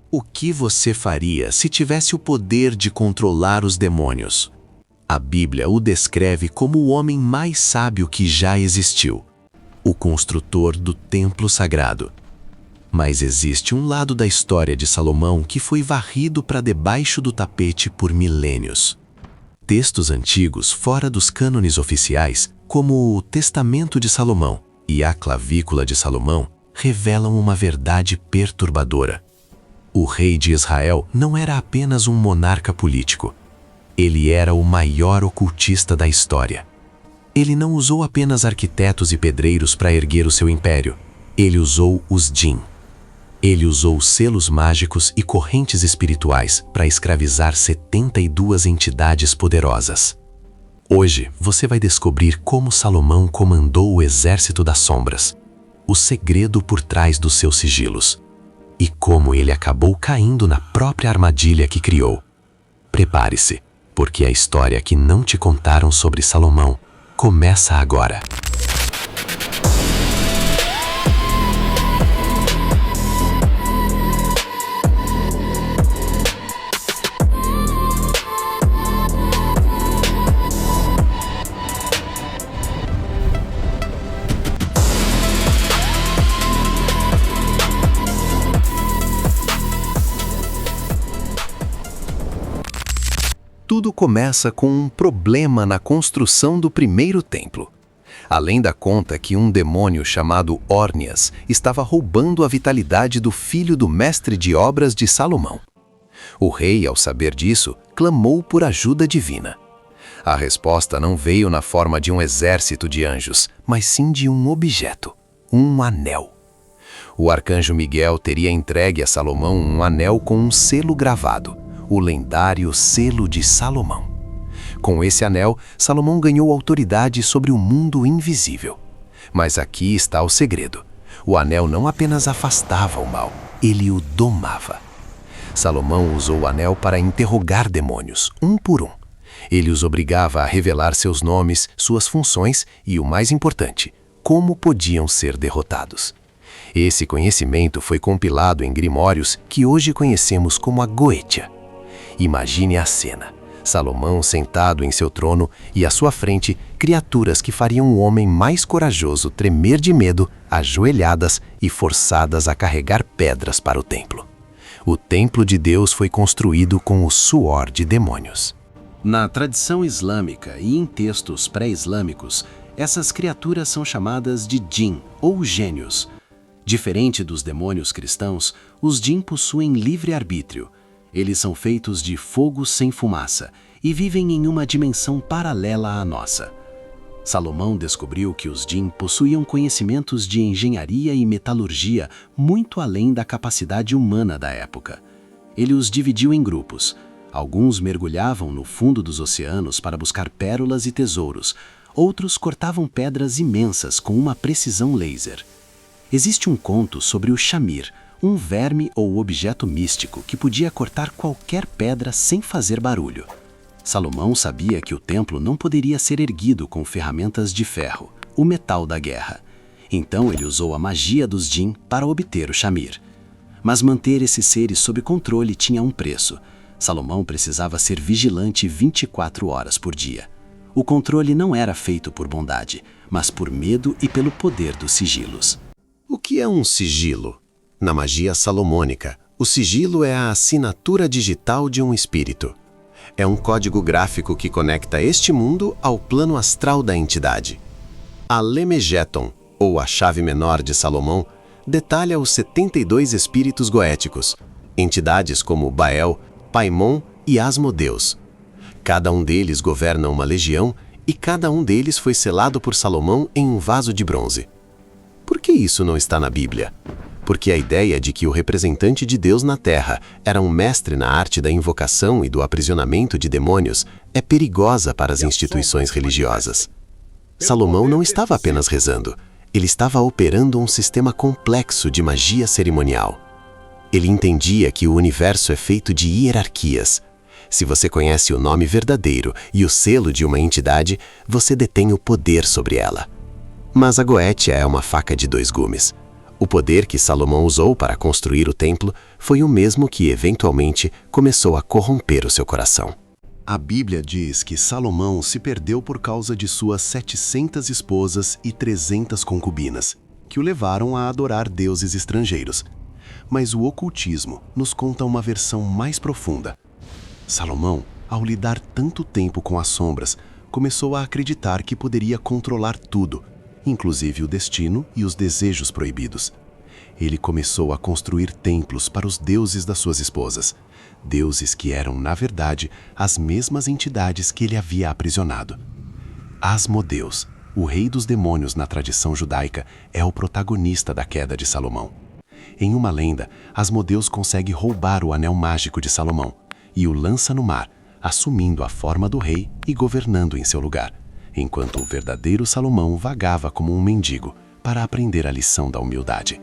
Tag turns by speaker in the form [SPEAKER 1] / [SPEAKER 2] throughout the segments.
[SPEAKER 1] O que você faria se tivesse o poder de controlar os demônios? A Bíblia o descreve como o homem mais sábio que já existiu, o construtor do templo sagrado. Mas existe um lado da história de Salomão que foi varrido para debaixo do tapete por milênios. Textos antigos fora dos cânones oficiais, como o Testamento de Salomão e a Clavícula de Salomão, revelam uma verdade perturbadora. O rei de Israel não era apenas um monarca político. Ele era o maior ocultista da história. Ele não usou apenas arquitetos e pedreiros para erguer o seu império. Ele usou os djinn. Ele usou selos mágicos e correntes espirituais para escravizar 72 entidades poderosas. Hoje, você vai descobrir como Salomão comandou o exército das sombras, o segredo por trás dos seus sigilos, e como ele acabou caindo na própria armadilha que criou. Prepare-se, porque a história que não te contaram sobre Salomão começa agora. Tudo começa com um problema na construção do primeiro templo. Além da conta que um demônio chamado Órnias estava roubando a vitalidade do filho do mestre de obras de Salomão. O rei, ao saber disso, clamou por ajuda divina. A resposta não veio na forma de um exército de anjos, mas sim de um objeto, um anel. O arcanjo Miguel teria entregue a Salomão um anel com um selo gravado, o lendário Selo de Salomão. Com esse anel, Salomão ganhou autoridade sobre o mundo invisível. Mas aqui está o segredo. O anel não apenas afastava o mal, ele o domava. Salomão usou o anel para interrogar demônios, um por um. Ele os obrigava a revelar seus nomes, suas funções e, o mais importante, como podiam ser derrotados. Esse conhecimento foi compilado em grimórios que hoje conhecemos como a Goetia. Imagine a cena. Salomão sentado em seu trono e à sua frente criaturas que fariam o homem mais corajoso tremer de medo, ajoelhadas e forçadas a carregar pedras para o templo. O templo de Deus foi construído com o suor de demônios. Na tradição islâmica e em textos pré-islâmicos, essas criaturas são chamadas de djinn ou gênios. Diferente dos demônios cristãos, os djinn possuem livre-arbítrio. Eles são feitos de fogo sem fumaça e vivem em uma dimensão paralela à nossa. Salomão descobriu que os djinn possuíam conhecimentos de engenharia e metalurgia muito além da capacidade humana da época. Ele os dividiu em grupos. Alguns mergulhavam no fundo dos oceanos para buscar pérolas e tesouros. Outros cortavam pedras imensas com uma precisão laser. Existe um conto sobre o Shamir, um verme ou objeto místico que podia cortar qualquer pedra sem fazer barulho. Salomão sabia que o templo não poderia ser erguido com ferramentas de ferro, o metal da guerra. Então ele usou a magia dos djinn para obter o Shamir. Mas manter esses seres sob controle tinha um preço. Salomão precisava ser vigilante 24 horas por dia. O controle não era feito por bondade, mas por medo e pelo poder dos sigilos.
[SPEAKER 2] O que é um sigilo? Na magia salomônica, o sigilo é a assinatura digital de um espírito. É um código gráfico que conecta este mundo ao plano astral da entidade. A Lemegeton, ou a chave menor de Salomão, detalha os 72 espíritos goéticos, entidades como Baal, Paimon e Asmodeus. Cada um deles governa uma legião e cada um deles foi selado por Salomão em um vaso de bronze. Por que isso não está na Bíblia? Porque a ideia de que o representante de Deus na Terra era um mestre na arte da invocação e do aprisionamento de demônios é perigosa para as instituições religiosas. Salomão não estava apenas rezando, ele estava operando um sistema complexo de magia cerimonial. Ele entendia que o universo é feito de hierarquias. Se você conhece o nome verdadeiro e o selo de uma entidade, você detém o poder sobre ela. Mas a Goetia é uma faca de dois gumes. O poder que Salomão usou para construir o templo foi o mesmo que, eventualmente, começou a corromper o seu coração.
[SPEAKER 3] A Bíblia diz que Salomão se perdeu por causa de suas 700 esposas e 300 concubinas, que o levaram a adorar deuses estrangeiros. Mas o ocultismo nos conta uma versão mais profunda. Salomão, ao lidar tanto tempo com as sombras, começou a acreditar que poderia controlar tudo, inclusive o destino e os desejos proibidos. Ele começou a construir templos para os deuses das suas esposas, deuses que eram, na verdade, as mesmas entidades que ele havia aprisionado. Asmodeus, o rei dos demônios na tradição judaica, é o protagonista da queda de Salomão. Em uma lenda, Asmodeus consegue roubar o anel mágico de Salomão e o lança no mar, assumindo a forma do rei e governando em seu lugar, enquanto o verdadeiro Salomão vagava como um mendigo para aprender a lição da humildade.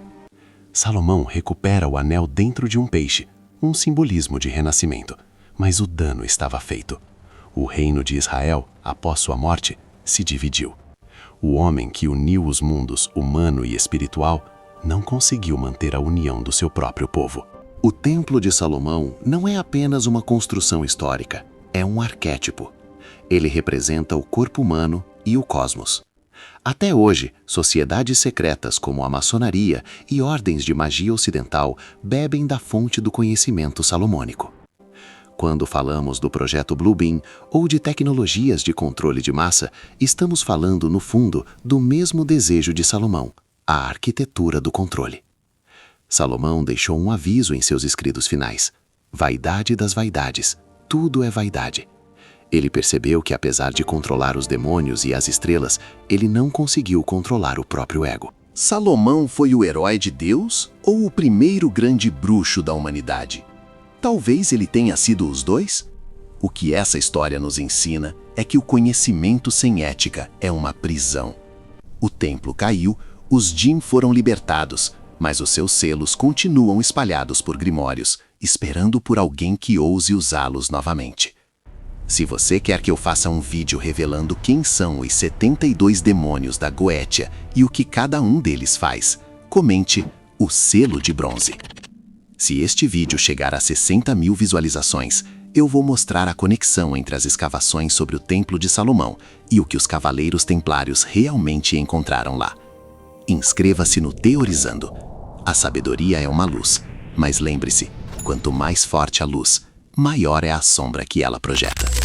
[SPEAKER 3] Salomão recupera o anel dentro de um peixe, um simbolismo de renascimento, mas o dano estava feito. O reino de Israel, após sua morte, se dividiu. O homem que uniu os mundos humano e espiritual não conseguiu manter a união do seu próprio povo.
[SPEAKER 4] O Templo de Salomão não é apenas uma construção histórica, é um arquétipo. Ele representa o corpo humano e o cosmos. Até hoje, sociedades secretas como a maçonaria e ordens de magia ocidental bebem da fonte do conhecimento salomônico. Quando falamos do projeto Blue Beam ou de tecnologias de controle de massa, estamos falando, no fundo, do mesmo desejo de Salomão, a arquitetura do controle. Salomão deixou um aviso em seus escritos finais: vaidade das vaidades, tudo é vaidade. Ele percebeu que, apesar de controlar os demônios e as estrelas, ele não conseguiu controlar o próprio ego.
[SPEAKER 1] Salomão foi o herói de Deus ou o primeiro grande bruxo da humanidade? Talvez ele tenha sido os dois? O que essa história nos ensina é que o conhecimento sem ética é uma prisão. O templo caiu, os Jinn foram libertados, mas os seus selos continuam espalhados por grimórios, esperando por alguém que ouse usá-los novamente. Se você quer que eu faça um vídeo revelando quem são os 72 demônios da Goetia e o que cada um deles faz, comente o selo de bronze. Se este vídeo chegar a 60 mil visualizações, eu vou mostrar a conexão entre as escavações sobre o Templo de Salomão e o que os Cavaleiros Templários realmente encontraram lá. Inscreva-se no Teorizando. A sabedoria é uma luz, mas lembre-se, quanto mais forte a luz, maior é a sombra que ela projeta.